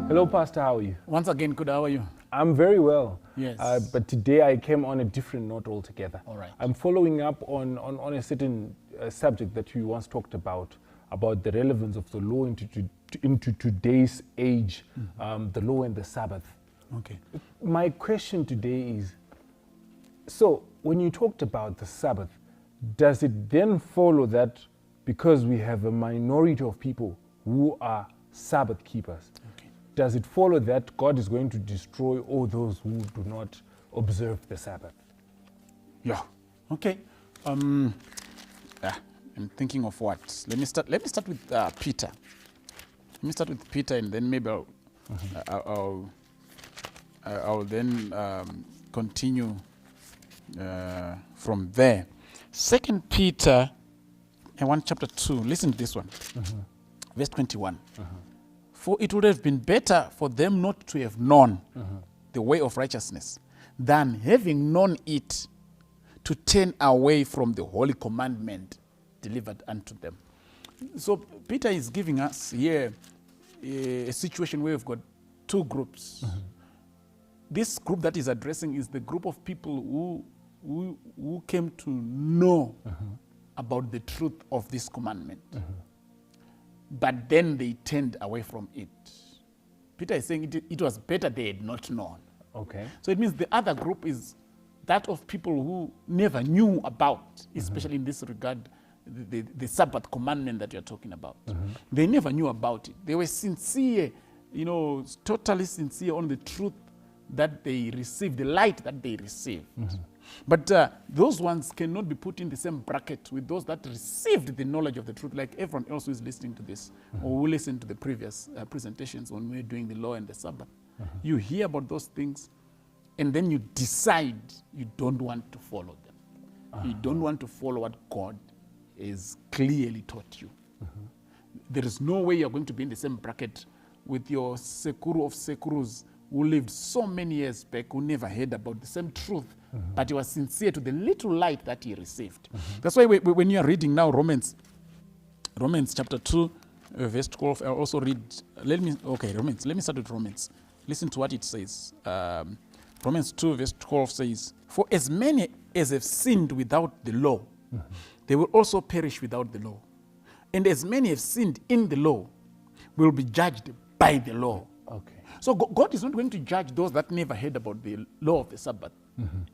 Hello, Pastor. How are you? Once again, good. How are you? I'm very well. Yes. But today I came on a different note altogether. All right. I'm following up on a certain subject that you once talked about the relevance of the law into today's age, the law and the Sabbath. Okay. My question today is, so when you talked about the Sabbath, does it then follow that because we have a minority of people who are Sabbath keepers, Okay. does it follow that God is going to destroy all those who do not observe the Sabbath? Yeah. Okay. I'm thinking of what. Let me start with Peter. Let me start with Peter, and then maybe I'll then continue from there. 2 Peter, 1 chapter 2. Listen to this one. Verse 21. For it would have been better for them not to have known the way of righteousness than having known it to turn away from the holy commandment delivered unto them. So Peter is giving us here a situation where we've got two groups. This group that he's addressing is the group of people who came to know about the truth of this commandment. But then they turned away from it. Peter is saying it was better they had not known. Okay. So it means the other group is that of people who never knew about, especially in this regard, the Sabbath commandment that you're talking about. They never knew about it. They were sincere, totally sincere on the truth that they received, the light that they received. But those ones cannot be put in the same bracket with those that received the knowledge of the truth, like everyone else who is listening to this or who listened to the previous presentations when we were doing the law and the Sabbath. You hear about those things, and then you decide you don't want to follow them. You don't want to follow what God has clearly taught you. There is no way you're going to be in the same bracket with your Sekuru of Sekurus who lived so many years back, who never heard about the same truth, but he was sincere to the little light that he received. That's why when you are reading now Romans chapter 2, verse 12, I'll also read, let me start with Romans. Listen to what it says. Romans 2, verse 12 says, for as many as have sinned without the law, they will also perish without the law. And as many have sinned in the law, will be judged by the law. Okay. So God is not going to judge those that never heard about the law of the Sabbath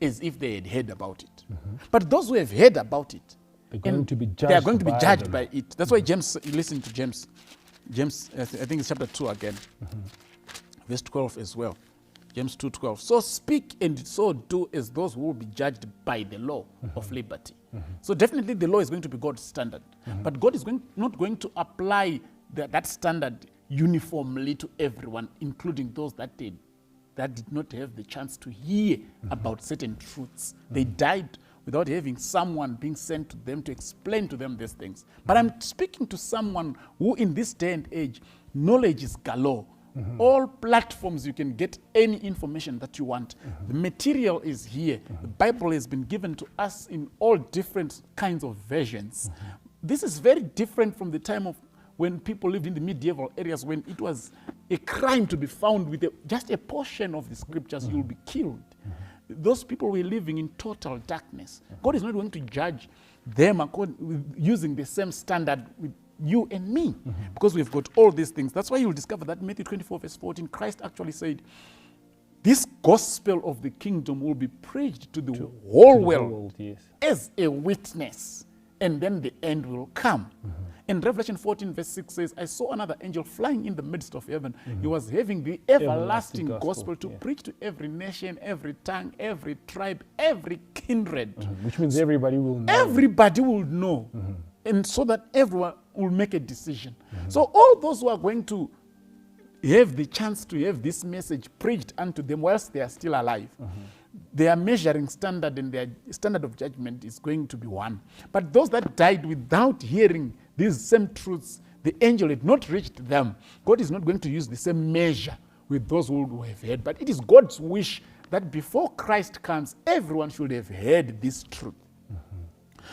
as if they had heard about it. But those who have heard about it, They're going to be they are going to be judged by by it. That's why James, listen to James. James, I think it's chapter 2 again, verse 12 as well. James 2:12. So speak and so do as those who will be judged by the law of liberty. So definitely the law is going to be God's standard. But God is not going to apply that standard uniformly to everyone, including those that did not have the chance to hear about certain truths. They died without having someone being sent to them to explain to them these things. But I'm speaking to someone who in this day and age, knowledge is galore. All platforms you can get any information that you want. The material is here. The Bible has been given to us in all different kinds of versions. This is very different from the time of when people lived in the medieval areas, when it was a crime to be found with just a portion of the scriptures, you'll be killed. Those people were living in total darkness. God is not going to judge them using the same standard with you and me, because we've got all these things. That's why you'll discover that Matthew 24 verse 14, Christ actually said, this gospel of the kingdom will be preached to the whole world yes. as a witness, and then the end will come. And Revelation 14 verse 6 says, I saw another angel flying in the midst of heaven. He was having the everlasting gospel to preach to every nation, every tongue, every tribe, every kindred. Which means everybody will know. Everybody will know. And so that everyone will make a decision. So all those who are going to have the chance to have this message preached unto them whilst they are still alive, their measuring standard and their standard of judgment is going to be one. But those that died without hearing these same truths, the angel had not reached them. God is not going to use the same measure with those who have heard. But it is God's wish that before Christ comes, everyone should have heard this truth.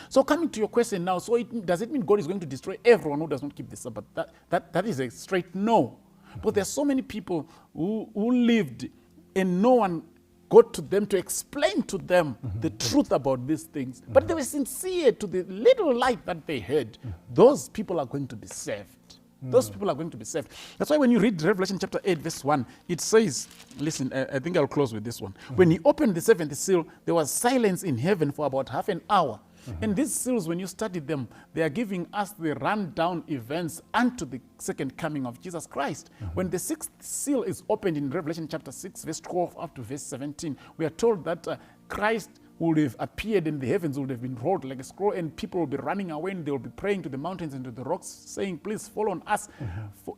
So coming to your question now, does it mean God is going to destroy everyone who does not keep the Sabbath? That is a straight no. But there are so many people who lived and no one got to them to explain to them the truth about these things. But they were sincere to the little light that they had. Those people are going to be saved. Those people are going to be saved. That's why when you read Revelation chapter 8, verse 1, it says, listen, I think I'll close with this one. When he opened the seventh seal, there was silence in heaven for about half an hour. And these seals, when you study them, they are giving us the rundown events unto the second coming of Jesus Christ. When the sixth seal is opened in Revelation chapter 6, verse 12 up to verse 17, we are told that Christ would have appeared and the heavens would have been rolled like a scroll, and people will be running away and they will be praying to the mountains and to the rocks, saying, please fall on us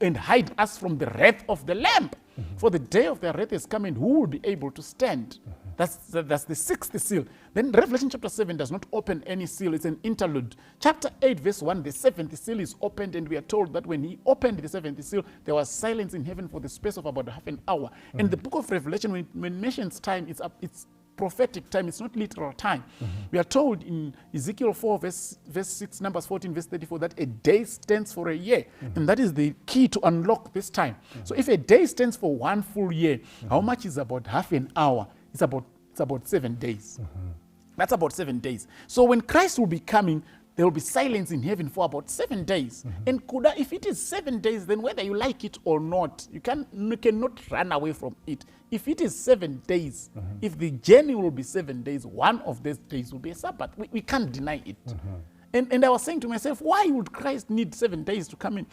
and hide us from the wrath of the Lamb. For the day of their wrath is coming. Who will be able to stand? That's the sixth seal. Then Revelation chapter 7 does not open any seal. It's an interlude. Chapter 8 verse 1, the seventh seal is opened, and we are told that when he opened the seventh seal, there was silence in heaven for the space of about half an hour. And the book of Revelation, when it mentions time, it's prophetic time. It's not literal time. We are told in Ezekiel 4 verse 6, Numbers 14 verse 34, that a day stands for a year. And that is the key to unlock this time. So if a day stands for 1 full year, how much is about half an hour? It's about 7 days. That's about 7 days. So when Christ will be coming, there will be silence in heaven for about 7 days. And if it is 7 days, then whether you like it or not, you cannot run away from it. If it is 7 days, if the journey will be 7 days, one of those days will be a Sabbath. We can't deny it. And I was saying to myself, why would Christ need 7 days to come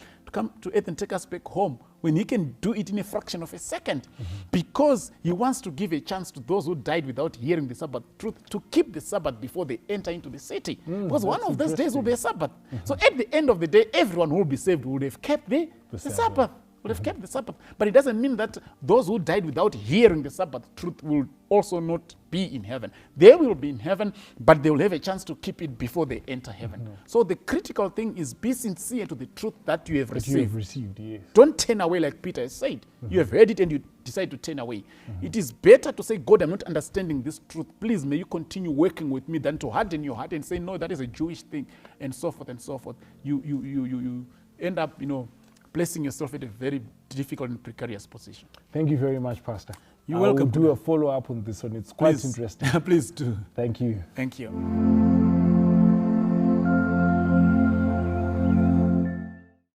to earth and take us back home when he can do it in a fraction of a second? Because he wants to give a chance to those who died without hearing the Sabbath truth to keep the Sabbath before they enter into the city. Because one of those days will be a Sabbath. So at the end of the day, everyone who will be saved would have kept the Sabbath. Would have kept the Sabbath. But it doesn't mean that those who died without hearing the Sabbath truth will also not be in heaven. They will be in heaven, but they will have a chance to keep it before they enter heaven. So the critical thing is be sincere to the truth that you have received. Yes. Don't turn away like Peter has said. You have heard it and you decide to turn away. It is better to say, God, I'm not understanding this truth. Please, may you continue working with me, than to harden your heart and say, no, that is a Jewish thing, and so forth and so forth. You end up, placing yourself in a very difficult and precarious position. Thank you very much, Pastor. You're welcome. I will do a follow-up on this one. It's quite interesting. Please do. Thank you. Thank you.